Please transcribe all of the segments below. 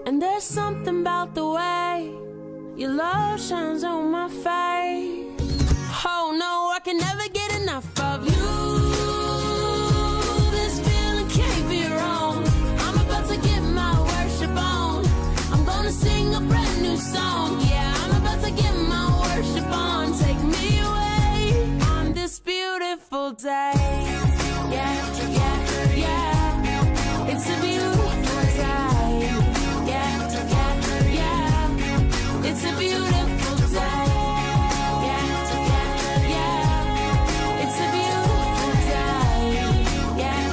And there's something about the way your love shines on my face. Oh no, I can never get enough of you. This feeling can't be wrong. I'm about to get my worship on. I'm gonna sing a brand new song. Yeah, I'm about to get my worship on. Take me away on this beautiful day. Yeah, yeah, yeah. It's a beautiful day. Yeah, yeah, yeah. It's a beautiful day. Yeah, yeah, yeah. It's a beautiful day. Yeah, yeah,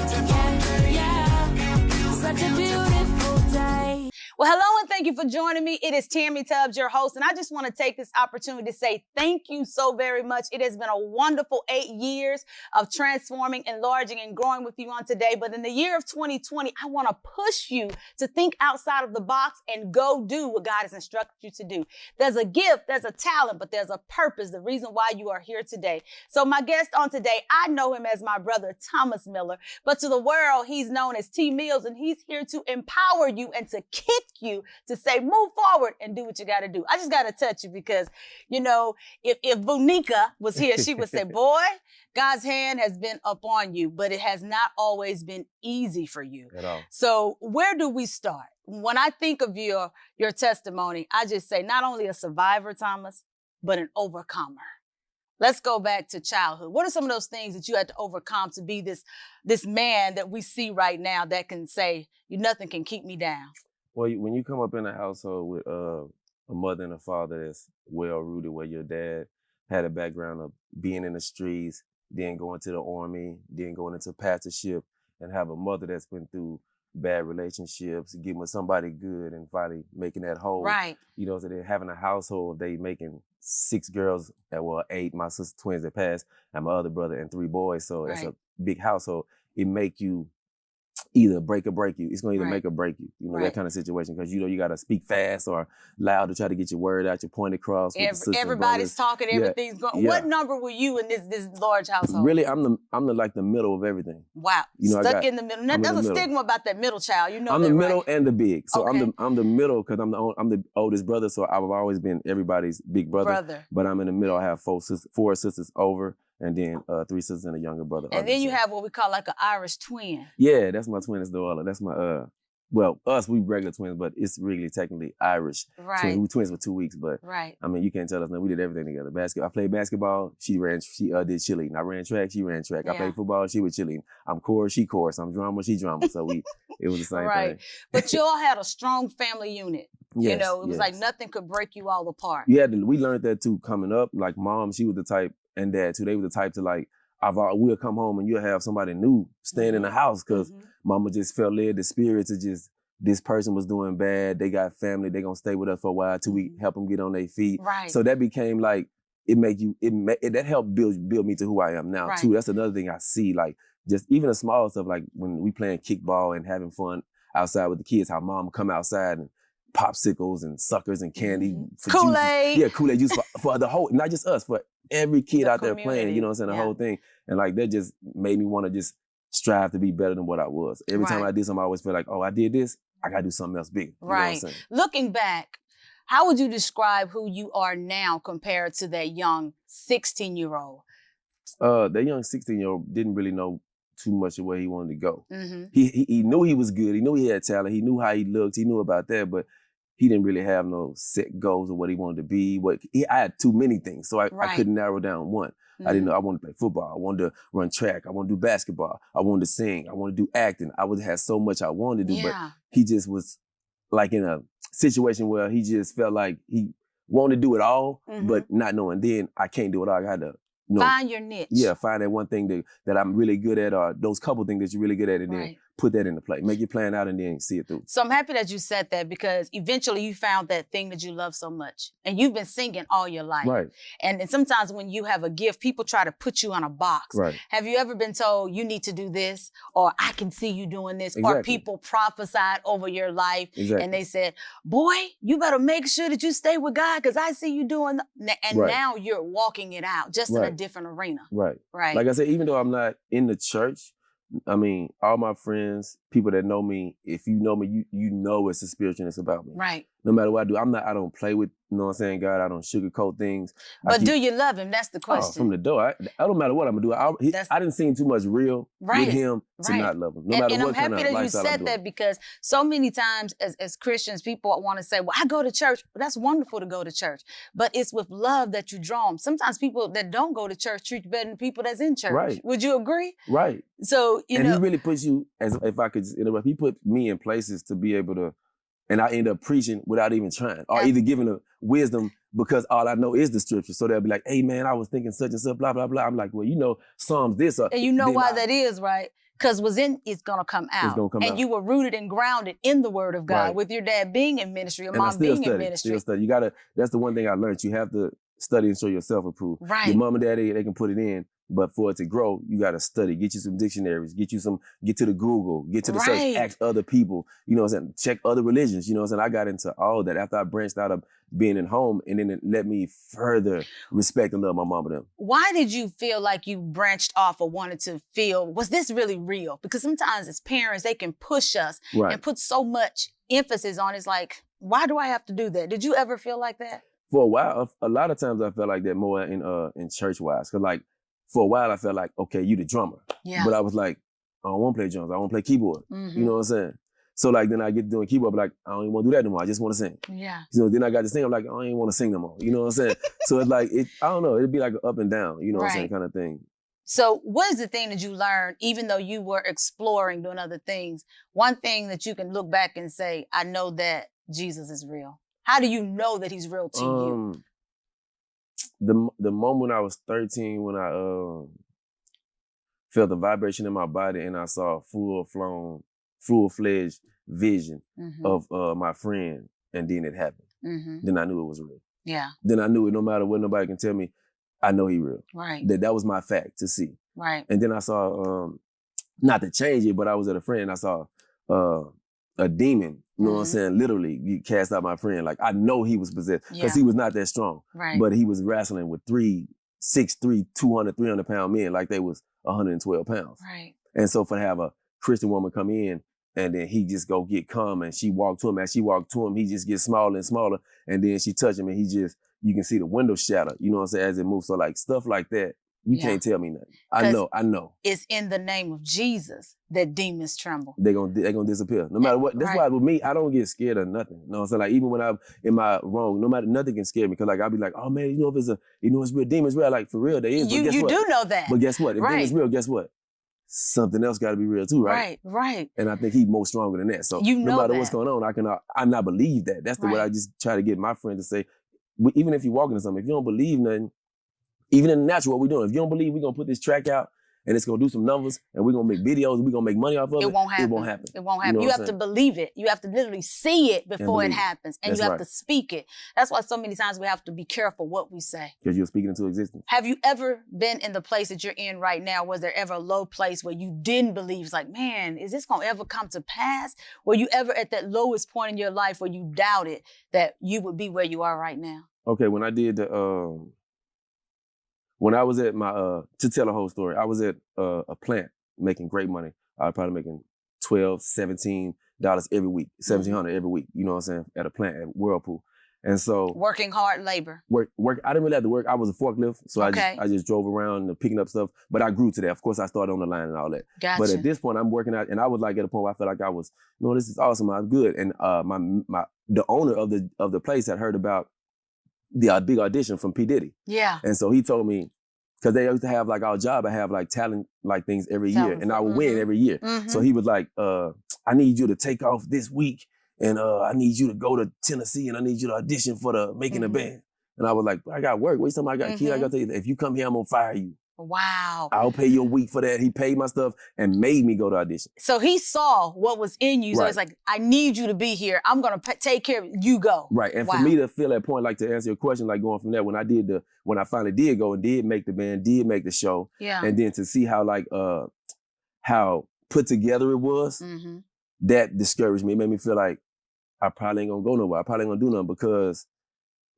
yeah. Such a beautiful day. Well, hello and thank you for joining me. It is Tammie Tubbs, your host, and I just want to take this opportunity to say thank you so very much. It has been a wonderful 8 years of transforming, enlarging, and growing with you on today. But in the year of 2020, I want to push you to think outside of the box and go do what God has instructed you to do. There's a gift, there's a talent, but there's a purpose, the reason why you are here today. So my guest on today, I know him as my brother, Thomas Miller, but to the world, he's known as T Millz, and he's here to empower you and to kick you to say, move forward and do what you got to do. I just got to touch you because, you know, if Bonica was here, she would say, boy, God's hand has been upon you, but it has not always been easy for you. At all. So where do we start? When I think of your testimony, I just say not only a survivor, Thomas, but an overcomer. Let's go back to childhood. What are some of those things that you had to overcome to be this man that we see right now that can say, nothing can keep me down? Well, when you come up in a household with a mother and a father that's well-rooted, where your dad had a background of being in the streets, then going to the army, then going into pastorship, and have a mother that's been through bad relationships, getting with somebody good and finally making that whole. Right. You know, so they're having a household, they making 6 girls, 8, my sister twins that passed, and my other brother and 3 boys. So that's a big household. It make you either break or break you. It's going to either make or break you, that kind of situation. Because, you got to speak fast or loud to try to get your word out, your point across. Everybody's talking, everything's going. Yeah. What number were you in this large household? Really, I'm the middle of everything. Wow. Stuck in the middle. There's a stigma about that middle child. I'm the middle and the big. So I'm the middle because I'm the oldest brother. So I've always been everybody's big brother. But I'm in the middle. I have 4 sisters over. And then 3 sisters and a younger brother. And then you have what we call like an Irish twin. Yeah, that's my twin, daughter. That's my, we regular twins, but it's really technically Irish. Right. Twins. We twins for 2 weeks, but I mean, you can't tell us nothing. We did everything together. I played basketball. She did cheerleading. I ran track. She ran track. I played football. She was cheerleading. I'm chorus. She chorus. I'm drama. She drama. So it was the same thing. But you all had a strong family unit. Yes, it was like nothing could break you all apart. We learned that too coming up. Like mom, she was the type, and dad too. They were the type to like, we'll come home and you'll have somebody new staying in the house because mama just felt led the spirit to just, this person was doing bad. They got family. They gonna stay with us for a while till we help them get on their feet. Right. So that became like, that helped build me to who I am now too. That's another thing I see, like just even the small stuff, like when we playing kickball and having fun outside with the kids, how mom come outside and popsicles and suckers and candy. Kool-Aid. Yeah, Kool-Aid juice for the whole, not just us, for every kid out there playing, the whole thing. And like that just made me want to just strive to be better than what I was. Every time I did something, I always feel like, I did this, I got to do something else big. Right. Looking back, how would you describe who you are now compared to that young 16-year-old? That young 16-year-old didn't really know too much of where he wanted to go. He knew he was good. He knew he had talent. He knew how he looked. He knew about that, but he didn't really have no set goals of what he wanted to be. I had too many things, so I couldn't narrow down one. I didn't know I wanted to play football. I wanted to run track. I wanted to do basketball. I wanted to sing. I wanted to do acting. I would have so much I wanted to do, but he just was like in a situation where he just felt like he wanted to do it all, but not knowing then I can't do it all. I had to find your niche. Yeah, find that one thing that I'm really good at, or those couple things that you're really good at, and then put that into play. Make your plan out and then see it through. So I'm happy that you said that because eventually you found that thing that you love so much. And you've been singing all your life. Right. And sometimes when you have a gift, people try to put you on a box. Right. Have you ever been told you need to do this, or I can see you doing this, or people prophesied over your life and they said, boy, you better make sure that you stay with God because I see you doing, and now you're walking it out just in a different arena. Right. Right. Like I said, even though I'm not in the church, I mean, all my friends, people that know me, if you know me, you know it's a spiritualness about me. Right. No matter what I do, I don't play with, you know what I'm saying, God, I don't sugarcoat things. But do you love him? That's the question. From the door. I don't matter what I'm gonna do. I didn't sing too much real with him to not love him. No matter what kind of lifestyle I'm doing. And I'm happy that you said that, because so many times as Christians, people want to say, well, I go to church. Well, that's wonderful to go to church. But it's with love that you draw them. Sometimes people that don't go to church treat you better than people that's in church. Right. Would you agree? Right. So, you know. And he really puts you, as if I could just interrupt, he put me in places to be able to, and I end up preaching without even trying, or either giving a wisdom because all I know is the scripture. So they'll be like, hey man, I was thinking such and such, blah, blah, blah. I'm like, well, you know, Psalms this. And you know why that is, right? Because what's in it's gonna come out. It's gonna come out. You were rooted and grounded in the word of God, with your dad being in ministry, your mom being in ministry. Still study. You gotta, that's the one thing I learned. You have to study and show yourself approved. Right. Your mom and daddy, they can put it in. But for it to grow, you got to study, get you some dictionaries, get to the Google, get to the search, ask other people, you know what I'm saying, check other religions, you know what I'm saying. I got into all that after I branched out of being at home, and then it let me further respect and love my mom and them. Why did you feel like you branched off or wanted to feel, was this really real? Because sometimes as parents, they can push us and put so much emphasis on it. It's like, why do I have to do that? Did you ever feel like that? For a while, a lot of times I felt like that more in church-wise, because like, for a while, I felt like, okay, you the drummer. Yeah. But I was like, I don't want to play drums. I want to play keyboard. Mm-hmm. You know what I'm saying? So like, then I get to doing keyboard, but like, I don't even want to do that no more. I just want to sing. Yeah. You know, then I got to sing. I'm like, I don't even want to sing no more. You know what I'm saying? So it's like, I don't know. It'd be like an up and down, you know what I'm saying, kind of thing. So what is the thing that you learned, even though you were exploring, doing other things, one thing that you can look back and say, I know that Jesus is real? How do you know that he's real to you? The moment I was 13, when I felt the vibration in my body and I saw full-fledged vision of my friend, and then it happened. Then I knew it was real. Yeah. Then I knew it, no matter what nobody can tell me, I know he real. Right. That was my fact to see. Right. And then I saw, not to change it, but I was at a friend and I saw a demon, you know what I'm saying, literally get cast out my friend. Like, I know he was possessed because he was not that strong. Right. But he was wrestling with 6'3", 200, 300-pound men like they was 112 pounds. Right. And so for to have a Christian woman come in and then he just go get calm and she walked to him. As she walked to him, he just gets smaller and smaller. And then she touched him and you can see the window shatter, you know what I'm saying, as it moves. So like stuff like that, you can't tell me nothing. I know. It's in the name of Jesus that demons tremble. They're gonna disappear. No matter what. That's why with me, I don't get scared of nothing. You know what I'm saying? Like even when I'm in my wrong, no matter, nothing can scare me. Cause like I'll be like, oh man, you know if it's real, demons real. Like for real, they is. You do know that. But guess what? If demons real, guess what? Something else gotta be real too, right? Right. And I think he's more stronger than that. So no matter what's going on, I not believe that. That's the way I just try to get my friend to say, even if you're walking into something, if you don't believe nothing, even in the natural, what we're doing, if you don't believe we're going to put this track out and it's going to do some numbers and we're going to make videos and we're going to make money off of it, it won't happen. It won't happen. It won't happen. You have to believe it. You have to literally see it before it happens. And you have to speak it. That's why so many times we have to be careful what we say. Because you're speaking into existence. Have you ever been in the place that you're in right now? Was there ever a low place where you didn't believe? It's like, man, is this going to ever come to pass? Were you ever at that lowest point in your life where you doubted that you would be where you are right now? Okay, when I did when I was at my, to tell a whole story, I was at a plant making great money. I was probably making $12, $17 every week, $1,700 every week, you know what I'm saying, at a plant at Whirlpool. And so working hard labor. Work. I didn't really have to work. I was a forklift, so I just drove around picking up stuff. But I grew to that. Of course, I started on the line and all that. Gotcha. But at this point, I'm working out, and I was like at a point where I felt like I was, this is awesome. I'm good. And the owner of the place had heard about the big audition from P. Diddy. Yeah. And so he told me, because they used to have like our job, I have like talent like things every year, and I would win every year. So he was like, I need you to take off this week. And I need you to go to Tennessee and I need you to audition for the Making a Band. And I was like, I got work. What you talking about? I got kids. I got to tell you, if you come here, I'm going to fire you. Wow. I'll pay you a week for that. He paid my stuff and made me go to audition. So he saw what was in you. So it's like, I need you to be here. I'm going to take care of you. Go. Right. And for me to feel that point, like to answer your question, like going from there, when I finally did go and did make the band, did make the show. Yeah. And then to see how like, how put together it was, that discouraged me. It made me feel like I probably ain't gonna go nowhere. I probably ain't gonna do nothing because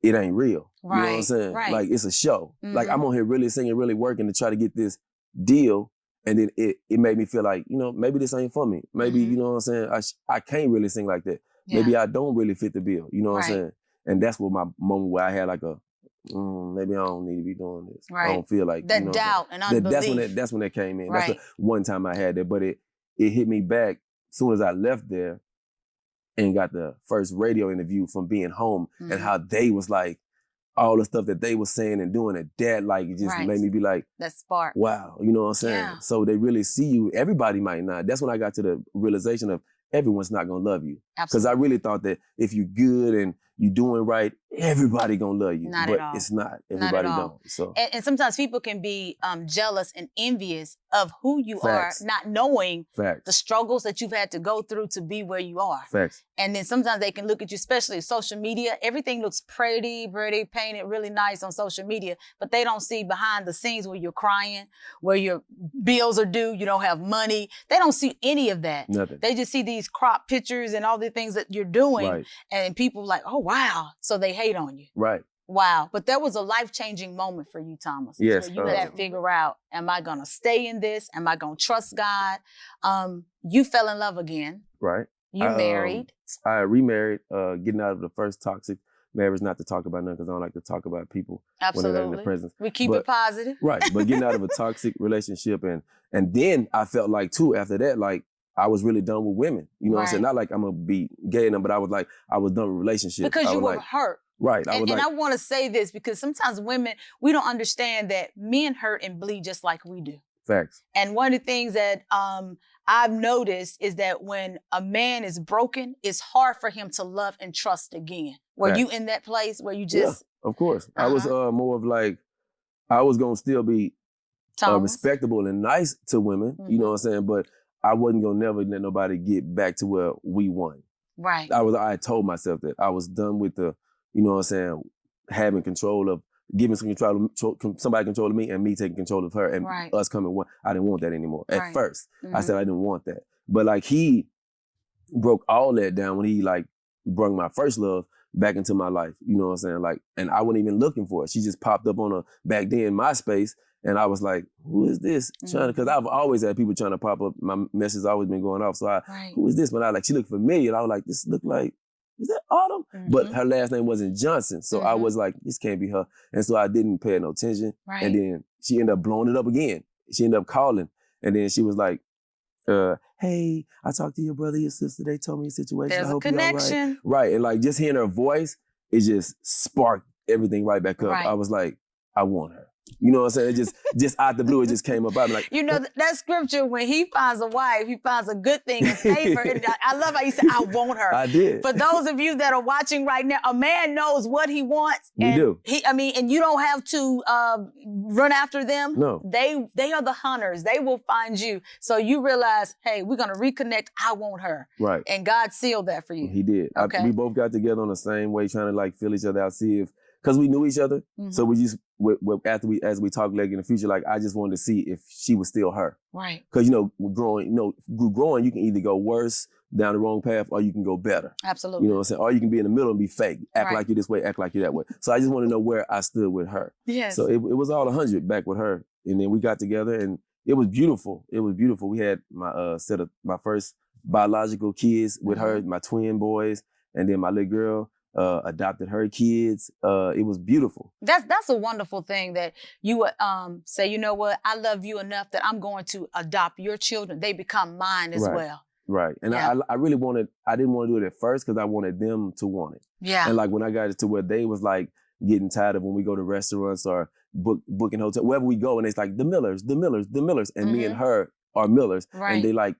it ain't real. Right, you know what I'm saying? Right. Like it's a show. Like I'm on here really singing, really working to try to get this deal. And then it made me feel like, you know, maybe this ain't for me. Maybe, you know what I'm saying? I can't really sing like that. Yeah. Maybe I don't really fit the bill. You know what I'm Right. saying? And that's what my moment where I had like a, maybe I don't need to be doing this. Right. I don't feel like that you know doubt and unbelief. That's when that came in. Right. That's the one time I had that. But it hit me back as soon as I left there and got the first radio interview from being home and how they was like, all the stuff that they was saying and doing at that, like, it just made me be like, that spark. Wow, you know what I'm saying? Yeah. So they really see you. Everybody might not. That's when I got to the realization of everyone's not gonna love you. Because I really thought that if you're good and you doing right, everybody gonna love you. Not but at all. It's not. Everybody don't. So and sometimes people can be jealous and envious of who you Facts. are, not knowing Facts. the struggles that you've had to go through to be where you are. Facts. And then sometimes they can look at you, especially social media. Everything looks pretty, painted really nice on social media, but they don't see behind the scenes where you're crying, where your bills are due, you don't have money. They don't see any of that. Nothing. They just see these crop pictures and all the things that you're doing. Right. And people like, oh, wow. So they hate on you. Right. Wow. But that was a life-changing moment for you, Thomas. Yes. Where you had to figure out, am I going to stay in this? Am I going to trust God? You fell in love again. Right. You married. I remarried, getting out of the first toxic marriage, not to talk about nothing because I don't like to talk about people when they're not in the presence. We keep it positive. Right. But getting out of a toxic relationship and then I felt like too, after that, like I was really done with women. You know what I'm saying? Not like I'm going to be gay in them, but I was like, I was done with relationships. Because you were hurt. Right. And I want to say this because sometimes women, we don't understand that men hurt and bleed just like we do. Facts. And one of the things that I've noticed is that when a man is broken, it's hard for him to love and trust again. Were you in that place where you just... Yeah, of course. I was more of like, I was going to still be respectable and nice to women, you know what I'm saying? But I wasn't going to never let nobody get back to where we won. Right. I told myself that I was done with the, you know what I'm saying, having control of, giving somebody control of me and me taking control of her and us coming one. I didn't want that anymore. At first, I said I didn't want that. But like he broke all that down when he like brought my first love back into my life. You know what I'm saying? Like, and I wasn't even looking for it. She just popped up on a, back then, MySpace. And I was like, who is this? Because I've always had people trying to pop up. My message has always been going off. So who is this? But I like, she looked familiar. And I was like, this looked like, is that Autumn? But her last name wasn't Johnson. So I was like, this can't be her. And so I didn't pay no attention. And then she ended up blowing it up again. She ended up calling. And then she was like, hey, I talked to your brother, your sister. They told me a situation. There's I hope a connection. Right. And like just hearing her voice, it just sparked everything right back up. I was like, I want her. You know what I'm saying? It just out the blue, it just came up. I'm like, you know, that scripture, when he finds a wife, he finds a good thing and favor. I love how you said, I want her. I did. For those of you that are watching right now, a man knows what he wants. We do. And you don't have to run after them. No. They are the hunters. They will find you. So you realize, hey, we're going to reconnect. I want her. Right. And God sealed that for you. He did. Okay. We both got together on the same way, trying to like feel each other out, see if, because we knew each other. So we just, as we talk later in the future, like I just wanted to see if she was still her. Right. Because, you know, growing, you can either go worse down the wrong path or you can go better. Absolutely. You know what I'm saying? Or you can be in the middle and be fake. Act like you're this way, act like you're that way. So I just want to know where I stood with her. Yes. So it was all 100 back with her. And then we got together and it was beautiful. It was beautiful. We had my my first biological kids with her, my twin boys, and then my little girl. Adopted her kids. It was beautiful. That's a wonderful thing that you would say, you know what, I love you enough that I'm going to adopt your children. They become mine as well. Right. And I really I didn't want to do it at first because I wanted them to want it. Yeah. And like when I got it to where they was like getting tired of when we go to restaurants or booking hotel, wherever we go, and it's like the Millers. And me and her are Millers. Right. And they like,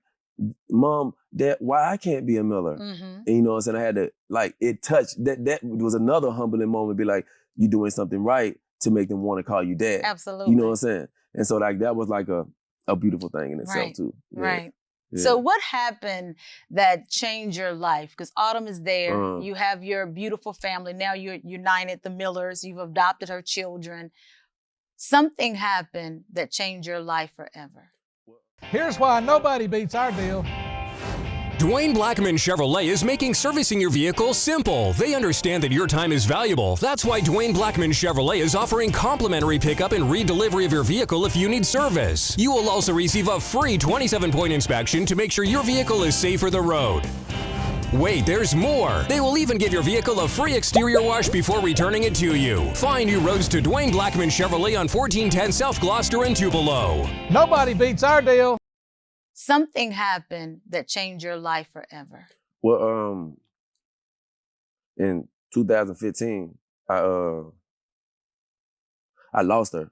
Mom, Dad, why I can't be a Miller? And you know what I'm saying? I had to, like, it touched, that was another humbling moment, be like, you doing something right to make them want to call you Dad. Absolutely. You know what I'm saying? And so like that was like a beautiful thing in itself too. Yeah. Right. Yeah. So what happened that changed your life? Because Autumn is there. You have your beautiful family. Now you're united, the Millers. You've adopted her children. Something happened that changed your life forever. Here's why nobody beats our deal. Dwayne Blackman Chevrolet is making servicing your vehicle simple. They understand that your time is valuable. That's why Dwayne Blackman Chevrolet is offering complimentary pickup and re-delivery of your vehicle if you need service. You will also receive a free 27-point inspection to make sure your vehicle is safe for the road. Wait, there's more. They will even give your vehicle a free exterior wash before returning it to you. Find new roads to Dwayne Blackman Chevrolet on 1410 South Gloucester in Tupelo. Nobody beats our deal. Something happened that changed your life forever. Well, in 2015, I lost her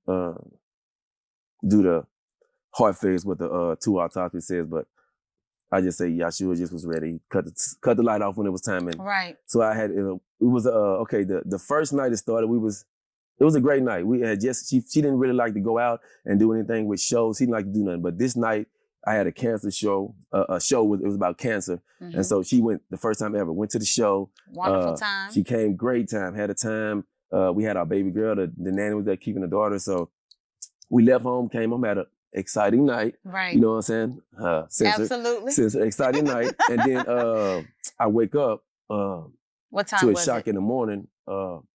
due to heart failure, what the 2 autopsy says, but I just say Yahshua just was ready. Cut the light off when it was time. And right. so I had, it was, okay, the first night it started, it was a great night. We had she didn't really like to go out and do anything with shows. She didn't like to do nothing. But this night I had a cancer show, it was about cancer. And so she went the first time ever, went to the show. Wonderful time. She came, great time, had a time. We had our baby girl, the nanny was there keeping the daughter. So we left home, came home, had an exciting night. Right. You know what I'm saying? Absolutely. Exciting night. And then I wake up what time to a was shock it? in the morning,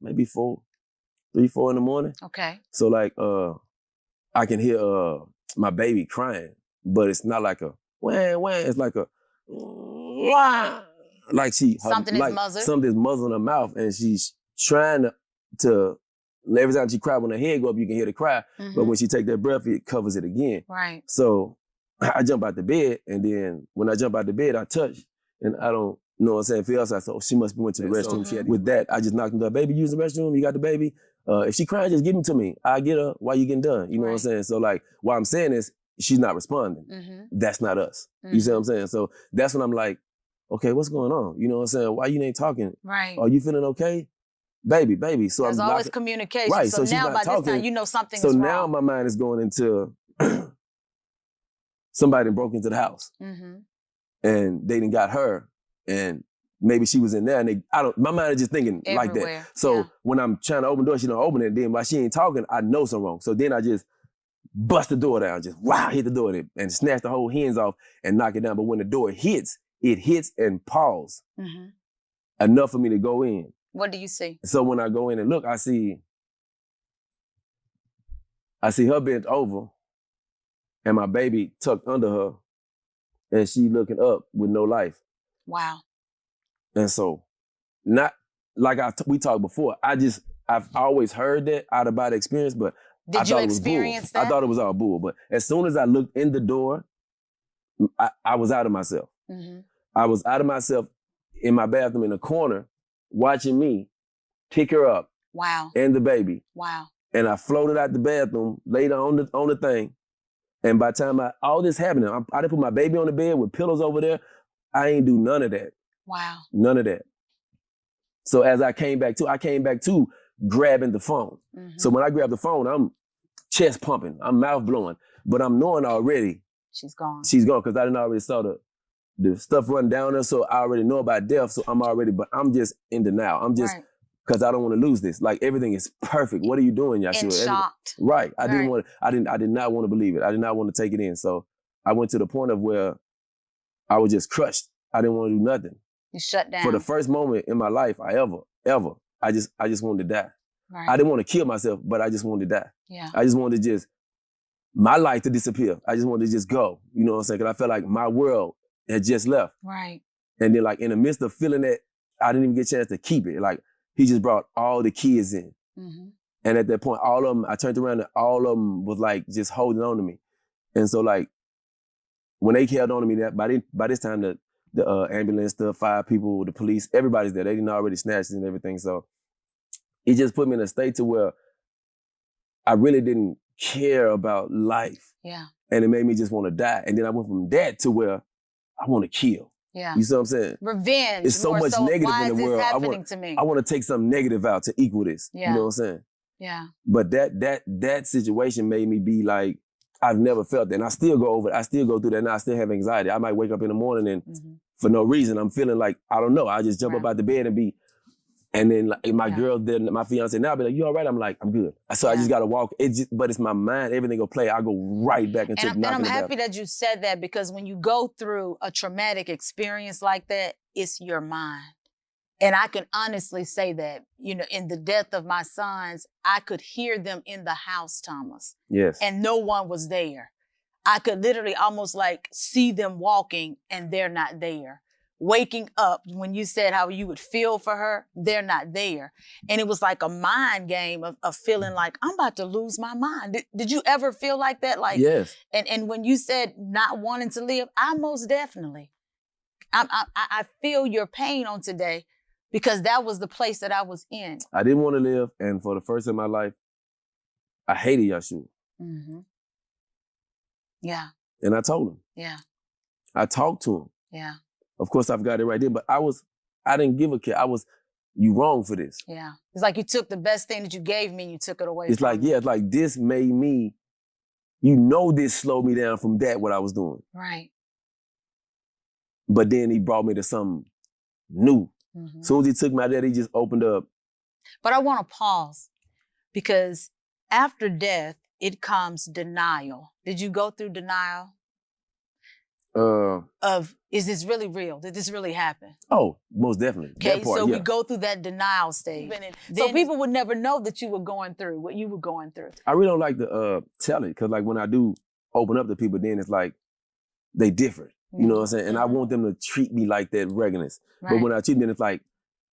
maybe 3, 4 in the morning. Okay. So like I can hear my baby crying, but it's not like a wah, wah. It's like a wah. Like something is muzzled. Something's muzzling her mouth, and she's trying to every time she cries, when her head go up, you can hear the cry. But when she take that breath, it covers it again. Right. So I jump out the bed, and then when I jump out the bed, I touch, and I don't know what I'm saying. Feel else, I said, oh, she must be went to the restroom. With that, I just knocked on the door. Baby, use the restroom. You got the baby. If she crying, just give it to me. I get her while you getting done. You know what I'm saying? So like, what I'm saying is, she's not responding. That's not us. You see what I'm saying? So that's when I'm like, okay, what's going on? You know what I'm saying? Why you ain't talking? Right. Are you feeling okay? Baby. So there's I'm always communication. Right. So now by talking. this time, you know something's wrong. So wrong. now my mind is going into somebody broke into the house. And they done got her, and maybe she was in there, and my mind is just thinking like that. So when I'm trying to open the door, she don't open it. Then while she ain't talking, I know something wrong. So then I just bust the door down, just hit the door and snatch the whole hinge off and knock it down. But when the door hits, it hits and pause enough for me to go in. What do you see? So when I go in and look, I see her bent over and my baby tucked under her, and she looking up with no life. Wow. And so, not like we talked before, I've always heard that out of body experience, but did you experience that? I thought it was all bull. But as soon as I looked in the door, I was out of myself. I was out of myself in my bathroom in the corner, watching me pick her up. Wow. And the baby. Wow. And I floated out the bathroom, laid her on the thing. And by the time all this happening, I didn't put my baby on the bed with pillows over there. I ain't do none of that. Wow. None of that. So as I came back to grabbing the phone. So when I grab the phone, I'm chest pumping, I'm mouth blowing, but I'm knowing already she's gone. She's gone because I didn't already saw the stuff run down there, so I already know about death. So but I'm just in denial. I'm just because I don't want to lose this. Like everything is perfect. What are you doing, Yahshua? Shocked. Right. I did not want to believe it. I did not want to take it in. So I went to the point of where I was just crushed. I didn't want to do nothing. You shut down. For the first moment in my life I ever, I just wanted to die. Right. I didn't want to kill myself, but I just wanted to die. Yeah. I just wanted to my life to disappear. I just wanted to just go. You know what I'm saying? Because I felt like my world had just left. Right. And then like in the midst of feeling that, I didn't even get a chance to keep it. Like he just brought all the kids in. And at that point, all of them, I turned around and all of them was like just holding on to me. And so like, when they held on to me, by this time, the ambulance, the 5 people, the police, everybody's there. They didn't already snatch it and everything. So it just put me in a state to where I really didn't care about life. Yeah. And it made me just want to die. And then I went from that to where I want to kill. Yeah. You see what I'm saying? Revenge. It's so much negative why in the is world. this happening to me? I want to take something negative out to equal this. Yeah. You know what I'm saying? Yeah. But that situation made me be like, I've never felt that. And I still go over it. I still go through that now. I still have anxiety. I might wake up in the morning and for no reason, I'm feeling like, I don't know. I just jump up out the bed and be And then like, my girl, then my fiance now be like, you all right? I'm like, I'm good. So I just got to walk. But it's my mind. Everything will play. I go right back into knocking it down. And I'm happy that you said that, because when you go through a traumatic experience like that, it's your mind. And I can honestly say that, you know, in the death of my sons, I could hear them in the house, Thomas. Yes. And no one was there. I could literally almost like see them walking and they're not there. Waking up, when you said how you would feel for her, they're not there. And it was like a mind game of feeling like, I'm about to lose my mind. Did you ever feel like that? Like, yes. And when you said not wanting to live, I most definitely, I feel your pain on today, because that was the place that I was in. I didn't want to live. And for the first time in my life, I hated Yahshua. Mm-hmm. Yeah. And I told him. Yeah. I talked to him. Yeah. Of course, I've got it right there, but I didn't give a care. You wrong for this. Yeah. It's like you took the best thing that you gave me and you took it away It's from like, me. yeah, it's like this made me, you know, this slowed me down from that, what I was doing. Right. But then he brought me to something new. Mm-hmm. As soon as he took me out there, he just opened up. But I want to pause, because after death, it comes denial. Did you go through denial? Of, is this really real? Did this really happen? Oh, most definitely. Okay, that part, so yeah. we go through that denial stage. So people would never know that you were going through what you were going through. I really don't like to tell it, because like when I do open up to people, then it's like they different. You know what I'm saying? And I want them to treat me like that regularness. Right. But when I treat them, it's like,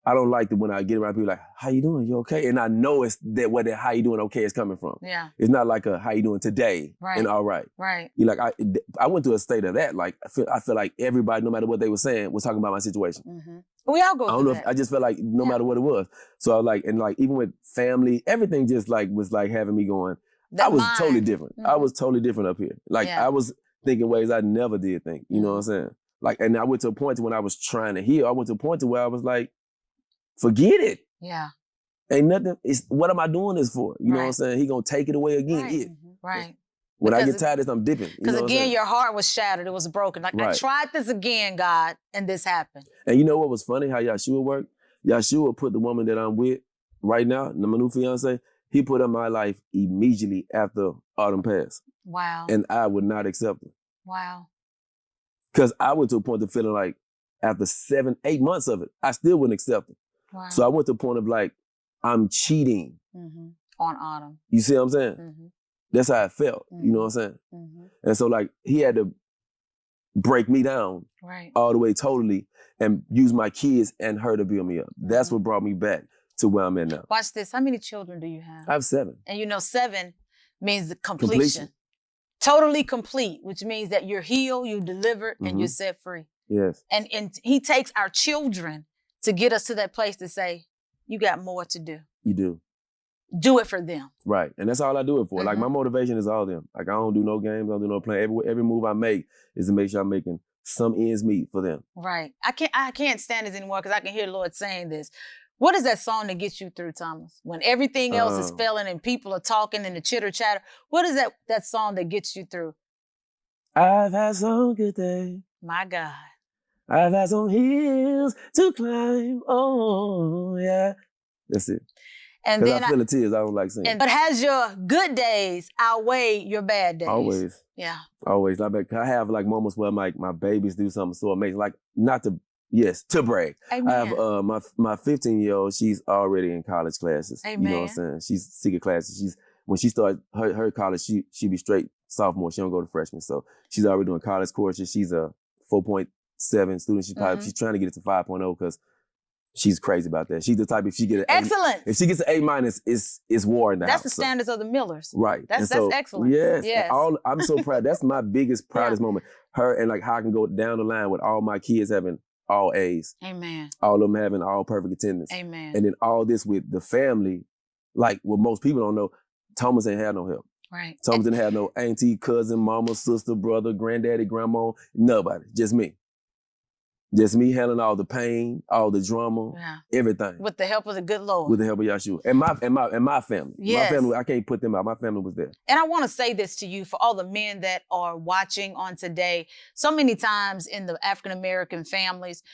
I don't like it when I get around people like, how you doing? You okay? And I know it's that where that how you doing okay is coming from. Yeah. It's not like a how you doing today Right. and all right. Right. You like I went to a state of that. Like I feel like everybody, no matter what they were saying, was talking about my situation. Mm-hmm. We all go through I don't know that. if I just felt like no matter what it was. So I like, and like even with family, everything just like was like having me going. That I was mind. totally different. Mm-hmm. I was totally different up here. Like I was thinking ways I never did think. You know what I'm saying? Like, and I went to a point to when I was trying to heal. I went to a point to where I was like, forget it. Yeah. Ain't nothing. It's what am I doing this for? You know what I'm saying? He gonna take it away again. Right. It. Right. When I get tired of this, I'm dipping. Because again, your heart was shattered. It was broken. Like, I tried this again, God, and this happened. And you know what was funny? How Yahshua worked? Yahshua put the woman that I'm with right now, my new fiance, he put in my life immediately after Autumn passed. Wow. And I would not accept it. Wow. Because I went to a point of feeling like after 7-8 months of it, I still wouldn't accept it. Wow. So I went to a point of like, I'm cheating. Mm-hmm. On Autumn. You see what I'm saying? Mm-hmm. That's how I felt. Mm-hmm. You know what I'm saying? Mm-hmm. And so like, he had to break me down all the way totally and use my kids and her to build me up. That's what brought me back to where I'm at now. Watch this. How many children do you have? I have 7. And you know, 7 means the completion. Totally complete, which means that you're healed, you're delivered, and you're set free. Yes. And he takes our children to get us to that place to say, you got more to do. You do. Do it for them. Right. And that's all I do it for. Like my motivation is all them. Like I don't do no games, I don't do no playing. Every move I make is to make sure I'm making some ends meet for them. Right. I can't stand this anymore because I can hear the Lord saying this. What is that song that gets you through, Thomas? When everything else is failing and people are talking and the chitter chatter, what is that song that gets you through? I've had some good days. My God. I've had some hills to climb. Oh, yeah. That's it. And then I feel the tears. I don't like singing. But has your good days outweigh your bad days? Always. Yeah. Always. I have like moments where my babies do something so amazing. Like not to, yes, to brag. Amen. I have my 15-year-old, she's already in college classes. Amen. You know what I'm saying? She's secret classes. When she starts her college, she be straight sophomore. She don't go to freshman. So she's already doing college courses. She's a 4.7 student. She's trying to get it to 5.0 because she's crazy about that. She's the type, if she get an excellent. If she gets an A-, it's war in the house. That's the standards of the Millers. Right. That's excellent. Yes. Yes. I'm so proud. That's my biggest, proudest moment. Her and like how I can go down the line with all my kids having all A's. Amen. All of them having all perfect attendance. Amen. And then all this with the family, like what most people don't know, Thomas ain't had no help. Right. Thomas didn't have no auntie, cousin, mama, sister, brother, granddaddy, grandma, nobody. Just me. Just me handling all the pain, all the drama, everything. With the help of the good Lord. With the help of Yahshua. And my family. Yes. My family, I can't put them out. My family was there. And I want to say this to you, for all the men that are watching on today. So many times in the African-American families,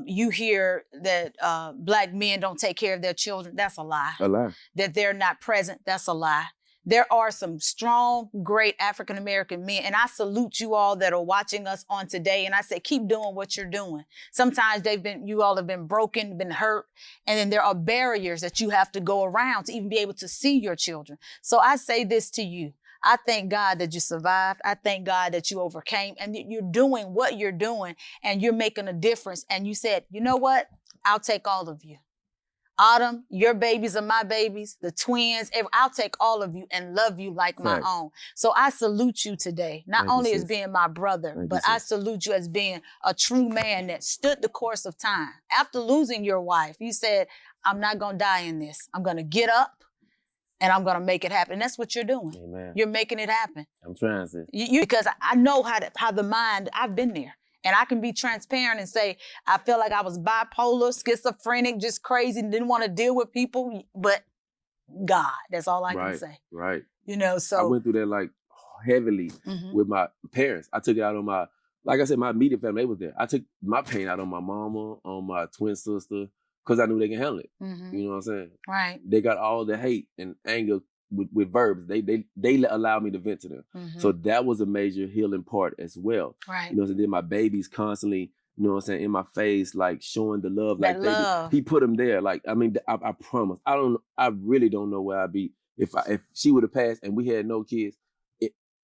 you hear that Black men don't take care of their children. That's a lie. A lie. That they're not present. That's a lie. There are some strong, great African-American men, and I salute you all that are watching us on today. And I say, keep doing what you're doing. Sometimes you all have been broken, been hurt, and then there are barriers that you have to go around to even be able to see your children. So I say this to you. I thank God that you survived. I thank God that you overcame, and you're doing what you're doing, and you're making a difference. And you said, you know what? I'll take all of you. Autumn, your babies are my babies, the twins. I'll take all of you and love you like my own. So I salute you today, not only as being my brother, but I salute you as being a true man that stood the course of time. After losing your wife, you said, I'm not going to die in this. I'm going to get up and I'm going to make it happen. And that's what you're doing. Amen. You're making it happen. I'm trying to. Because I know how the mind, I've been there. And I can be transparent and say, I feel like I was bipolar, schizophrenic, just crazy, didn't want to deal with people, but God, that's all I can say. Right. You know, so. I went through that like heavily with my parents. I took it out on like I said, my immediate family, they was there. I took my pain out on my mama, on my twin sister, because I knew they can handle it. You know what I'm saying? Right. They got all the hate and anger with verbs. They allow me to vent to them. So that was a major healing part as well. Right. You know, so then my babies constantly, you know what I'm saying, in my face, like showing the love. That like love. He put them there. Like, I mean, I promise. I really don't know where I'd be if she would have passed and we had no kids.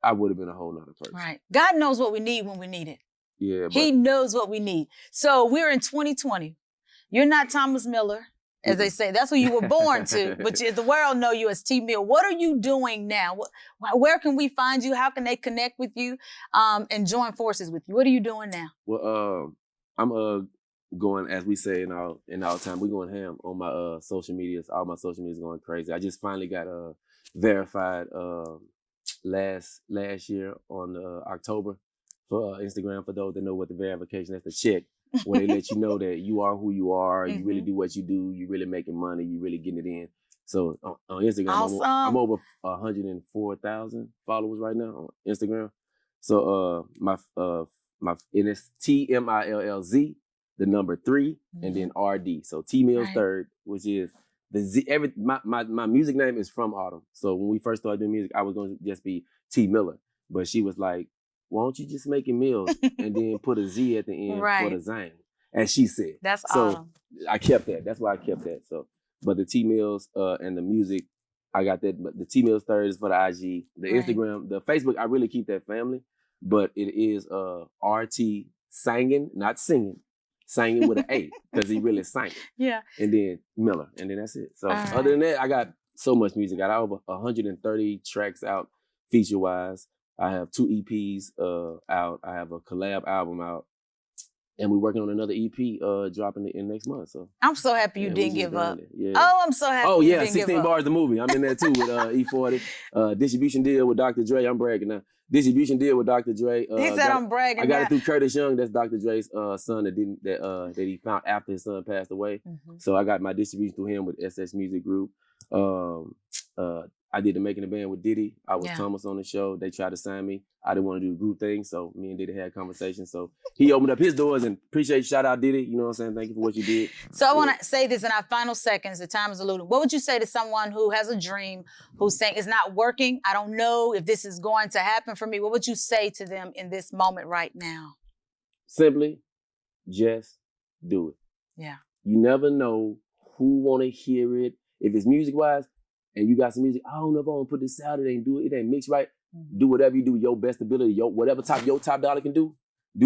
I would have been a whole nother person. Right. God knows what we need when we need it. Yeah. He knows what we need. So we're in 2020. You're not Thomas Miller. As they say, that's who you were born to, but the world know you as T Millz. What are you doing now? Where can we find you? How can they connect with you and join forces with you? What are you doing now? Well, I'm going, as we say in our time, we're going ham on my social medias. All my social medias going crazy. I just finally got verified last year on October for Instagram. For those that know what the verification, that's the check. Where they let you know that you are who you are, you really do what you do, you really making money, you really getting it in. So on Instagram, awesome. I'm over 104,000 followers right now on Instagram. So and it's T Millz, the number 3, and then RD. So T Millz 3rd, which is the Z. My music name is from Autumn. So when we first started doing music, I was going to just be T Miller, but she was like, why don't you just make it Millz and then put a Z at the end for the Zane, as she said. That's so awesome. I kept that. That's why I kept that. So, but the T Millz and the music, I got that. But the T Millz 3rd is for the IG, the Instagram, the Facebook. I really keep that family, but it is RT singing, not singing, singing with an A because he really sang. Yeah. And then Miller, and then that's it. So other than that, I got so much music. I got over 130 tracks out, feature wise. I have 2 EPs out. I have a collab album out. And we're working on another EP dropping in next month. So I'm so happy you didn't give up. Yeah. Oh, I'm so happy you didn't 16 give up. Bars the movie. I'm in there too with E40. Distribution deal with Dr. Dre. I'm bragging now. Distribution deal with Dr. Dre. He said I'm bragging. I got it through Curtis Young. That's Dr. Dre's son that he found after his son passed away. So I got my distribution through him with SS Music Group. I did the Making the Band with Diddy. I was Thomas on the show. They tried to sign me. I didn't want to do the group thing, so me and Diddy had a conversation. So he opened up his doors, and appreciate, shout out Diddy. You know what I'm saying? Thank you for what you did. So I want to say this in our final seconds. The time is eluding. What would you say to someone who has a dream, who's saying it's not working? I don't know if this is going to happen for me. What would you say to them in this moment right now? Simply, just do it. Yeah. You never know who want to hear it. If it's music-wise, and you got some music, I don't know if I want to put this out, it ain't mixed right. Do whatever you do, your best ability, whatever your top dollar can do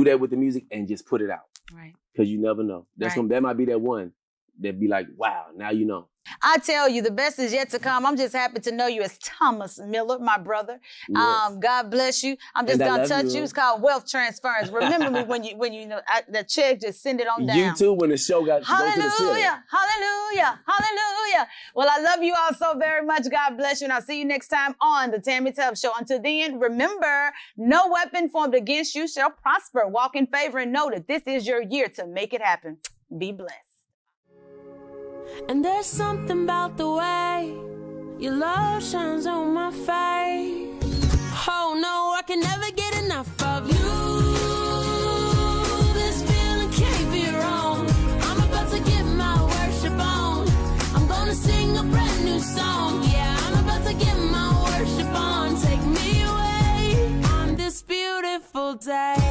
that with the music and just put it out. Right. Because you never know. That might be that one that be like, wow, now you know. I tell you, the best is yet to come. I'm just happy to know you as Thomas Miller, my brother. Yes. God bless you. I'm just gonna touch you. It's called wealth transference. Remember me when you know the check, just send it on down. You too when the show go to the city. Hallelujah, hallelujah, hallelujah. Well, I love you all so very much. God bless you. And I'll see you next time on the Tammie Tubbs Show. Until then, remember, no weapon formed against you shall prosper. Walk in favor and know that this is your year to make it happen. Be blessed. And there's something about the way your love shines on my face. Oh no, I can never get enough of you. This feeling can't be wrong. I'm about to get my worship on. I'm gonna sing a brand new song. Yeah, I'm about to get my worship on. Take me away on this beautiful day.